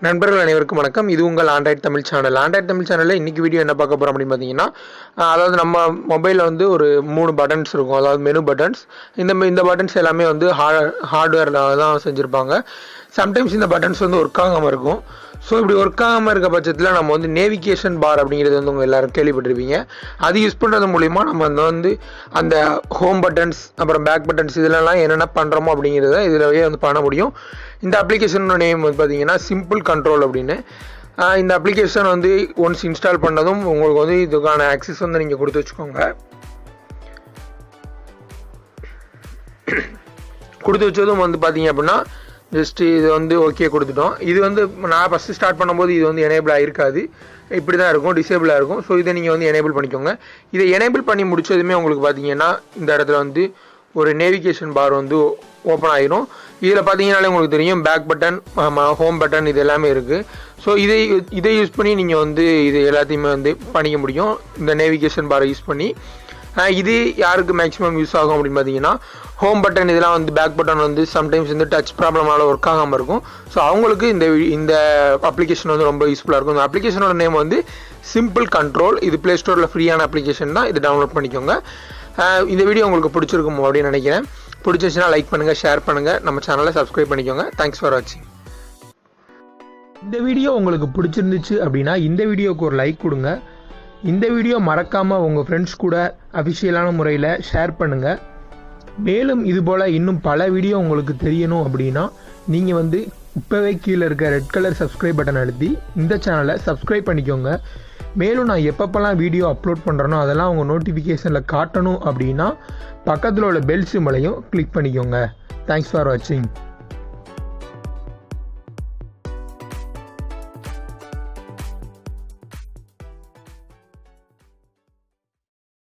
நண்பர்கள் அனைவருக்கும் வணக்கம். இது உங்கள் Android Tamil channel. Android Tamil சேனலில் இன்றைக்கி வீடியோ என்ன பார்க்க போகிறோம் அப்படின்னு பார்த்தீங்கன்னா, அதாவது நம்ம மொபைலில் வந்து ஒரு 3 பட்டன்ஸ் இருக்கும், அதாவது மெனு பட்டன்ஸ். இந்த பட்டன்ஸ் எல்லாமே வந்து ஹார்ட்வேரில் தான் செஞ்சுருப்பாங்க. சம்டைம்ஸ் இந்த பட்டன்ஸ் வந்து ஒர்க் ஆகாமல் இருக்கும். ஸோ இப்படி ஒர்க் ஆகாமல் இருக்க பட்சத்தில் நம்ம வந்து நேவிகேஷன் பார் அப்படிங்கிறது வந்து உங்கள் எல்லோரும் கேள்விப்பட்டிருப்பீங்க. அது யூஸ் பண்ணுறது மூலிமா நம்ம வந்து அந்த ஹோம் பட்டன்ஸ் அப்புறம் பேக் பட்டன்ஸ் இதிலெல்லாம் என்னென்ன பண்ணுறோமோ அப்படிங்கிறத இதிலவே வந்து பண்ண முடியும். இந்த அப்ளிகேஷனோட நேம் வந்து பார்த்தீங்கன்னா சிம்பிள் கண்ட்ரோல் அப்படின்னு. இந்த அப்ளிகேஷன் வந்து ஒன்ஸ் இன்ஸ்டால் பண்ணதும் உங்களுக்கு வந்து இதுக்கான ஆக்சஸ் வந்து நீங்கள் கொடுத்து வச்சுக்கோங்க. கொடுத்து வச்சதும் வந்து பார்த்தீங்க அப்படின்னா ஜஸ்ட்டு இது வந்து ஓகே கொடுத்துட்டோம். இது வந்து நான் ஃபஸ்ட்டு ஸ்டார்ட் பண்ணும்போது இது வந்து எனேபிள் ஆகிருக்காது, இப்படி தான் இருக்கும், டிசேபிளாக இருக்கும். ஸோ இதை நீங்கள் வந்து எனேபிள் பண்ணிக்கோங்க. இதை எனேபிள் பண்ணி முடிச்சதுமே உங்களுக்கு பார்த்தீங்கன்னா இந்த இடத்துல வந்து ஒரு நேவிகேஷன் பார் வந்து ஓப்பன் ஆகிரும். இதில் பார்த்தீங்கன்னாலே உங்களுக்கு தெரியும் பேக் பட்டன், ஹோம் பட்டன் இது எல்லாமே இருக்குது. ஸோ இதை யூஸ் பண்ணி நீங்கள் வந்து இது எல்லாத்தையுமே வந்து பண்ணிக்க முடியும் இந்த நேவிகேஷன் பாரை யூஸ் பண்ணி. இது யாருக்கு மேக்ஸிமம் யூஸ் ஆகும் அப்படின்னு பார்த்தீங்கன்னா, ஹோம் பட்டன் இதெல்லாம் வந்து பேக் பட்டன் வந்து சம்டைம்ஸ் வந்து டச் ப்ராப்ளம்னால ஒர்க் ஆகாமல் இருக்கும். ஸோ அவங்களுக்கு இந்த அப்ளிகேஷன் வந்து ரொம்ப யூஸ்ஃபுல்லாக இருக்கும். இந்த அப்ளிகேஷனோட நேம் வந்து சிம்பிள் கண்ட்ரோல். இது ப்ளே ஸ்டோரில் ஃப்ரீயான அப்ளிகேஷன் தான், இது டவுன்லோட் பண்ணிக்கோங்க. இந்த வீடியோ உங்களுக்கு பிடிச்சிருக்கும் அப்படின்னு நினைக்கிறேன். பிடிச்சிருச்சுன்னா லைக் பண்ணுங்கள், ஷேர் பண்ணுங்கள், நம்ம சேனலை சப்ஸ்கிரைப் பண்ணிக்கோங்க. தேங்க்ஸ் ஃபார் வாட்சிங். இந்த வீடியோ உங்களுக்கு பிடிச்சிருந்துச்சு அப்படின்னா இந்த வீடியோவுக்கு ஒரு லைக் கொடுங்க. இந்த வீடியோ மறக்காமல் உங்கள் ஃப்ரெண்ட்ஸ் கூட அஃபிஷியலான முறையில் ஷேர் பண்ணுங்கள். மேலும் இதுபோல் இன்னும் பல வீடியோ உங்களுக்கு தெரியணும் அப்படின்னா நீங்கள் வந்து இப்போவே கீழே இருக்க ரெட் கலர் சப்ஸ்கிரைப் பட்டன் அழுத்தி இந்த சேனலை சப்ஸ்கிரைப் பண்ணிக்கோங்க. மேலும் நான் எப்பப்பெல்லாம் வீடியோ அப்லோட் பண்ணுறேனோ அதெல்லாம் உங்கள் நோட்டிஃபிகேஷனில் காட்டணும் அப்படின்னா பக்கத்தில் உள்ள பெல் சிம்பலையும் கிளிக் பண்ணிக்கோங்க. தேங்க்ஸ் ஃபார் வாட்சிங்.